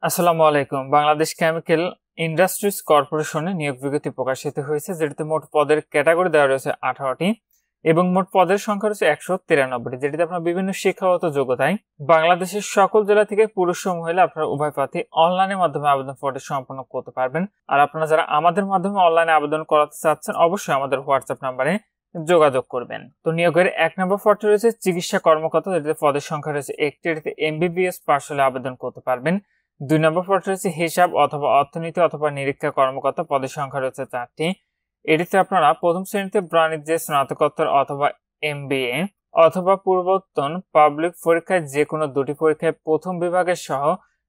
আসসালামু আলাইকুম। Bangladesh chemical industries কর্পোরেশনে নিয়োগ বিজ্ঞপ্তি প্রকাশিত হয়েছে, যেটিতে মোট পদের ক্যাটাগরি দেওয়া রয়েছে 18টি এবং মোট পদের সংখ্যা রয়েছে 193টি, যেটিতে আপনার বিভিন্ন শিক্ষাগত যোগ্যতায় বাংলাদেশের সকল জেলা থেকে পুরুষ ও মহিলা আপনারা উভয় প্রার্থী অনলাইনের মাধ্যমে আবেদন ফর্মটি সম্পন্ন করতে পারবেন। আর আপনারা যারা আমাদের মাধ্যমে অনলাইনে আবেদন করাতে চাচ্ছেন, অবশ্যই আমাদের হোয়াটসঅ্যাপ নাম্বারে যোগাযোগ করবেন। তো নিয়োগের 1 নম্বর পদটি রয়েছে চিকিৎসা কর্মকর্তা, যেটিতে পদের সংখ্যা রয়েছে একটি, এটিতে MBBS পাশ হলে আবেদন করতে পারবেন। 2 নম্বর পদটি রয়েছে হিসাব অথবা অর্থনীতি অথবা নিরীক্ষা কর্মকর্তা, পদের সংখ্যা রয়েছে 4টি। এটিতে আপনারা প্রথম শ্রেণীতে বাণিজ্যে স্নাতকোত্তর অথবা MBA অথবা পূর্বতন পাবলিক পরীক্ষায় যে কোনো দুটি পরীক্ষায় প্রথম বিভাগের সহ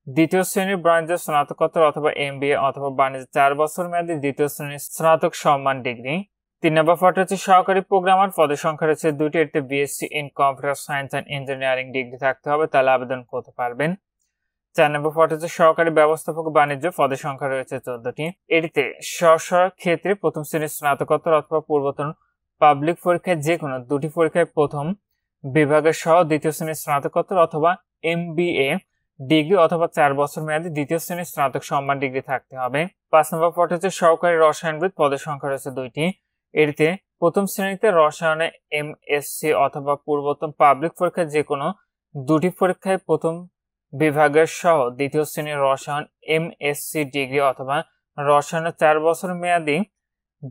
দ্বিতীয় শ্রেণীর বাণিজ্য স্নাতকোত্তর অথবা MBA অথবা বাণিজ্য 4 বছর মেয়াদী দ্বিতীয় শ্রেণীর স্নাতক সম্মান ডিগ্রি। 3 নম্বর পদটি হচ্ছে সহকারী প্রোগ্রামার, পদের সংখ্যা রয়েছে 2টি, এটিতে BSc in computer science and engineering degree থাকতে হবে, তাহলে আবেদন করতে পারবেন। 4 নম্বর পদটি হচ্ছে সহকারী ব্যবস্থাপক বাণিজ্য, পদের সংখ্যা রয়েছে 14টি। এটিতে স্ব ক্ষেত্রে প্রথম শ্রেণীর স্নাতকোত্তর অথবা পূর্বতন পাবলিক পরীক্ষায় যে কোনো দুটি পরীক্ষায় প্রথম বিভাগের সহ দ্বিতীয় শ্রেণীর স্নাতকোত্তর অথবা MBA ডিগ্রি অথবা 4 বছর মেয়াদী দ্বিতীয় শ্রেণীর স্নাতক সম্মান ডিগ্রি থাকতে হবে। 5 নম্বর পদটি হচ্ছে সহকারী রসায়নবিদ, পদের সংখ্যা রয়েছে 2টি। এটিতে প্রথম শ্রেণীতে রসায়নে MSc অথবা পূর্বতন পাবলিক পরীক্ষায় যে কোনো দুটি পরীক্ষায় প্রথম বিভাগের সহ দ্বিতীয় শ্রেণীর রসায়ন MSc ডিগ্রি অথবা রসায়নে 4 বছর মেয়াদী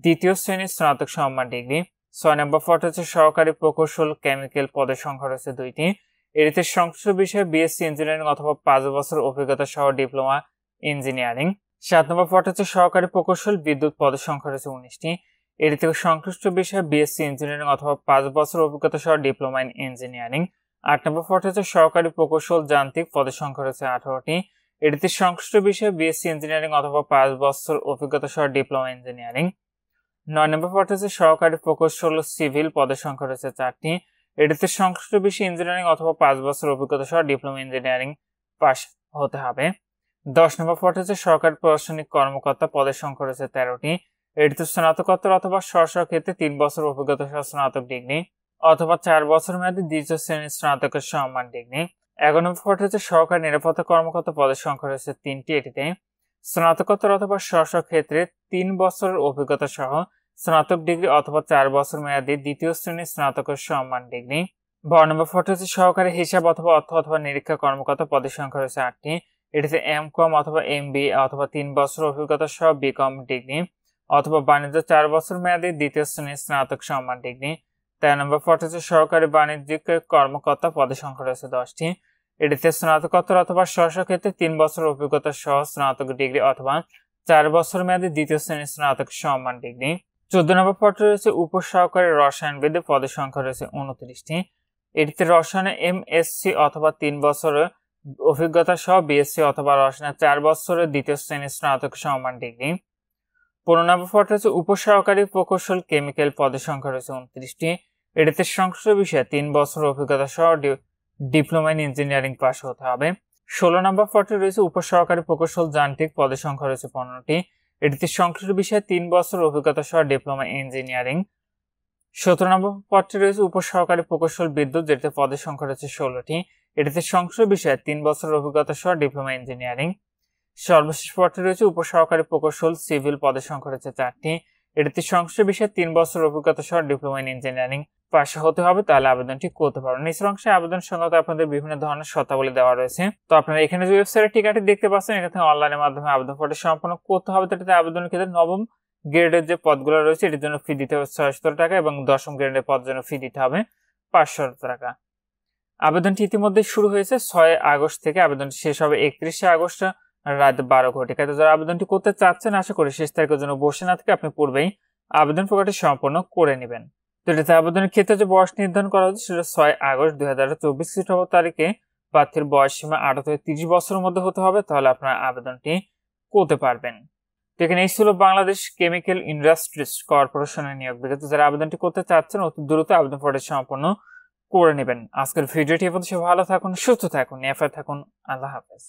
দ্বিতীয় শ্রেণীর স্নাতক সম্মান ডিগ্রি। 6 নম্বর পদটি হচ্ছে সহকারী প্রকৌশল কেমিক্যাল, পদের সংখ্যা রয়েছে 2টি। এটিতে সংশ্লিষ্ট বিষয়ে BSc ইঞ্জিনিয়ারিং অথবা 5 বছর অভিজ্ঞতা সহ ডিপ্লোমা ইঞ্জিনিয়ারিং। 7 নম্বর পদটি হচ্ছে সহকারী প্রকৌশল বিদ্যুৎ, পদের সংখ্যা রয়েছে 19টি। এটিতে সংশ্লিষ্ট বিষয়ে BSc ইঞ্জিনিয়ারিং অথবা 5 বছর অভিজ্ঞতা সহ ডিপ্লোমা ইন ইঞ্জিনিয়ারিং। 8 নম্বর পদটি হচ্ছে সহকারী প্রকৌশল যান্ত্রিক, পদের সংখ্যা রয়েছে 18টি। এটিতে সংশ্লিষ্ট বিষয়ে BSc ইঞ্জিনিয়ারিং অথবা 5 বছর অভিজ্ঞতা সহ ডিপ্লোমা ইঞ্জিনিয়ারিং। 9 নম্বর পদটি হচ্ছে সহকারী প্রকৌশল সিভিল, পদের সংখ্যা রয়েছে 4টি। এটিতে সংশ্লিষ্ট বিষয়ে ইঞ্জিনিয়ারিং অথবা 5 বছর অভিজ্ঞতা সহ ডিপ্লোমা ইঞ্জিনিয়ারিং পাস হতে হবে। 10 নম্বর পদটি হচ্ছে সহকারী প্রশাসনিক কর্মকর্তা, পদের সংখ্যা রয়েছে 13টি। এটিতে স্নাতকোত্তর অথবা স্ব ক্ষেত্রে 3 বছর অভিজ্ঞতা সহ স্নাতক ডিগ্রি অথবা 4 বছর মেয়াদী দ্বিতীয় শ্রেণীর স্নাতকের সম্মান ডিগ্রি। 11 নম্বর পদটি হচ্ছে সহকারী নিরাপত্তা কর্মকর্তা, পদের সংখ্যা রয়েছে 3টি। এটিতে স্নাতকোত্তর অথবা স্ব ক্ষেত্রে 3 বছরের অভিজ্ঞতা সহ স্নাতক ডিগ্রি অথবা 4 বছর মেয়াদী দ্বিতীয় শ্রেণীর স্নাতকের সম্মান ডিগ্রি। 12 নম্বর পদটি হচ্ছে সহকারী হিসাব অথবা অর্থ অথবা নিরীক্ষা কর্মকর্তা, পদের সংখ্যা রয়েছে 8টি। এটিতে MCom অথবা MBA অথবা 3 বছর অভিজ্ঞতা সহ BCom ডিগ্রি অথবা বাণিজ্য 4 বছর মেয়াদী দ্বিতীয় শ্রেণীর স্নাতক সম্মান ডিগ্রি। 13 নম্বর পদটি হচ্ছে সহকারী বাণিজ্যিক কর্মকর্তা, পদের সংখ্যা রয়েছে 10টি। এটিতে স্নাতকোত্তর অথবা স্ব ক্ষেত্রে 3 বছর অভিজ্ঞতা সহ স্নাতক ডিগ্রি অথবা 4 বছর মেয়াদী দ্বিতীয় শ্রেণীর স্নাতক সম্মান ডিগ্রি। 14 নম্বর পদটি রয়েছে উপসহকারী রসায়নবিদ, পদের সংখ্যা রয়েছে 29টি। এটিতে রসায়নে MSc অথবা 3 বছরের অভিজ্ঞতা সহ BSc অথবা রসায়নে 4 বছরের দ্বিতীয় শ্রেণীর স্নাতক সম্মান ডিগ্রি। 15 নম্বর পদটি হচ্ছে উপসহকারী প্রকৌশল কেমিক্যাল, পদের সংখ্যা রয়েছে 29টি। এটিতে সংশ্লিষ্ট বিষয়ে 3 বছর অভিজ্ঞতা সহ ডিপ্লোমা ইন ইঞ্জিনিয়ারিং পাস হতে হবে। 16 নম্বর পদটি রয়েছে উপসহকারী প্রকৌশল যান্ত্রিক, পদের সংখ্যা রয়েছে 15টি। এটিতে সংশ্লিষ্ট বিষয়ে 3 বছর অভিজ্ঞতা সহ ডিপ্লোমা ইঞ্জিনিয়ারিং। 17 নম্বর পদটি রয়েছে উপসহকারী প্রকৌশল বিদ্যুৎ, যেটিতে পদের সংখ্যা রয়েছে 16টি। এটিতে সংশ্লিষ্ট বিষয়ে 3 বছর অভিজ্ঞতা সহ ডিপ্লোমা ইঞ্জিনিয়ারিং। সর্বশেষ পদটি রয়েছে উপসহকারী প্রকৌশল সিভিল, পদের সংখ্যা রয়েছে 4টি। এটিতে সংশ্লিষ্ট বিষয়ে 3 বছর অভিজ্ঞতা সহ ডিপ্লোমা ইন ইঞ্জিনিয়ারিং পাস হতে হবে, তাহলে আবেদনটি করতে পারবেন। নিচের অংশে আবেদন সংক্রান্ত আপনাদের বিভিন্ন ধরনের শর্তাবলী দেওয়া রয়েছে। তো আপনারা এখানে যে ওয়েবসাইটের ঠিকানাটি দেখতে পাচ্ছেন, এখান থেকে অনলাইনের মাধ্যমে আবেদন ফর্মটি সম্পন্ন করতে হবে। এটাতে আবেদনের ক্ষেত্রে নবম গ্রেডের যে পদগুলো রয়েছে এটির জন্য ফি দিতে হবে 600 টাকা এবং দশম গ্রেডের পদের জন্য ফি দিতে হবে 500 টাকা। আবেদনটি ইতিমধ্যে শুরু হয়েছে 6 আগস্ট থেকে, আবেদনটি শেষ হবে 31 আগস্ট রাত 12 ঘটিকায়। তো যারা আবেদনটি করতে চাচ্ছেন, আশা করি শেষ তারিখের জন্য বসে না থেকে আপনি পূর্বেই আবেদন প্রক্রিয়াটি সম্পন্ন করে নেবেন। তো এটাতে আবেদনের ক্ষেত্রে যে বয়স নির্ধারণ করা হচ্ছে সেটা 6 আগস্ট 2024 খ্রিস্টাব্দ তারিখে প্রার্থীর বয়স সীমা 18 থেকে 30 বছরের মধ্যে হতে হবে, তাহলে আপনারা আবেদনটি করতে পারবেন। তো এখানে এই ছিল বাংলাদেশ কেমিক্যাল ইন্ডাস্ট্রিজ কর্পোরেশনের নিয়োগ বিজ্ঞপ্তি। যারা আবেদনটি করতে চাচ্ছেন অতি দ্রুত আবেদন ফর্মটি সম্পন্ন করে নেবেন। আজকের ভিডিওটি এ পর্যন্ত। ভালো থাকুন, সুস্থ থাকুন, নিরাপদে থাকুন। আল্লাহ হাফেজ।